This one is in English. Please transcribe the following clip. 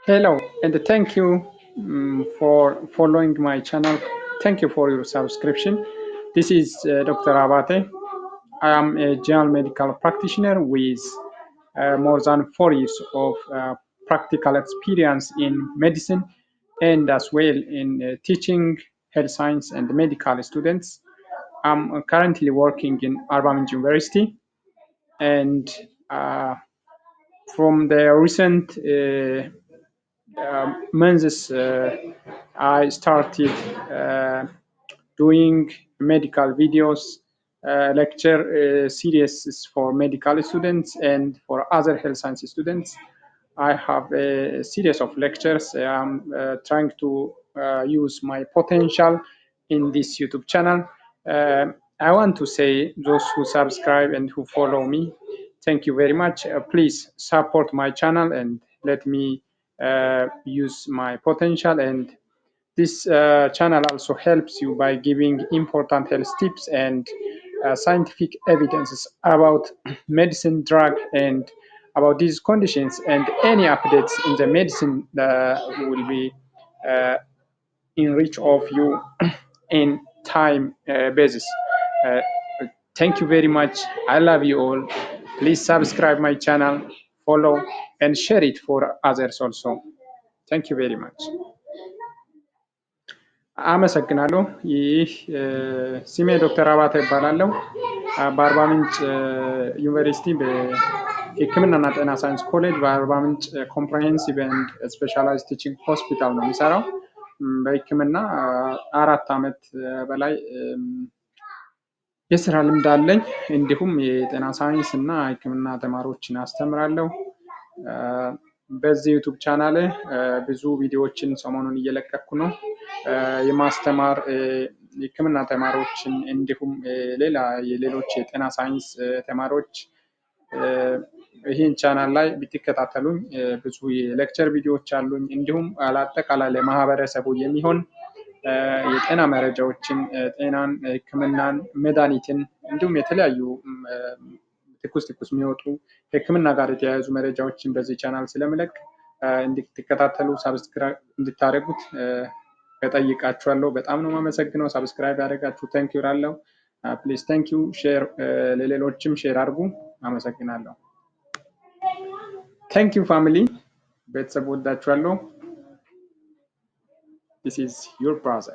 Hello, and thank you for following my channel. Thank you for your subscription. This is Dr. Abate. I am a general medical practitioner with more than 4 years of practical experience in medicine and as well in teaching health science and medical students. I'm currently working in Arbaminj University, and uh, from the recent months, I started doing medical videos, lecture series for medical students and for other health science students. I have a series of lectures. I'm trying to use my potential in this YouTube channel. I want to say those who subscribe and who follow me, thank you very much. Please support my channel and let me use my potential. And this channel also helps you by giving important health tips and scientific evidences about medicine, drug, and about these conditions, and any updates in the medicine will be uh, in reach of you in time basis. Uh, Thank you very much. I love you all. Please subscribe my channel, follow, and share it for others also. Thank you very much. አመሰግናለሁ። ይህ ስሜ ዶክተር አባተ ይባላለሁ። በአርባ ምንጭ ዩኒቨርሲቲ በሕክምናና ጤና ሳይንስ ኮሌጅ በአርባ ምንጭ ኮምፕሬሄንሲቭ ኤንድ ስፔሻላይዝድ ቲቺንግ ሆስፒታል ነው የሚሰራው። በሕክምና 4 ዓመት በላይ የስራ ልምድ አለኝ። እንዲሁም የጤና ሳይንስ እና ሕክምና ተማሪዎችን አስተምራለሁ። በዚህ ዩቱብ ቻናል ብዙ ቪዲዮዎችን ሰሞኑን እየለቀኩ ነው። የማስተማር የሕክምና ተማሪዎችን እንዲሁም የሌሎች የጤና ሳይንስ ተማሪዎች ይህን ቻናል ላይ ብትከታተሉኝ ብዙ የሌክቸር ቪዲዮዎች አሉኝ። እንዲሁም አጠቃላይ ለማህበረሰቡ የሚሆን የጤና መረጃዎችን፣ ጤናን፣ ሕክምናን፣ መድኃኒትን እንዲሁም የተለያዩ ትኩስ የሚወጡ ከሕክምና ጋር የተያያዙ መረጃዎችን በዚህ ቻናል ስለምለቅ እንድትከታተሉ ሳብስክራይብ እንድታደርጉት እጠይቃችኋለሁ። በጣም ነው የማመሰግነው። ሳብስክራይብ ያደረጋችሁ ቴንኪው እላለሁ። ፕሊዝ ቴንኪው። ሼር ለሌሎችም ሼር አድርጉ። አመሰግናለሁ። ቴንኪው ፋሚሊ፣ ቤተሰብ ወዳችኋለሁ። This is your brother.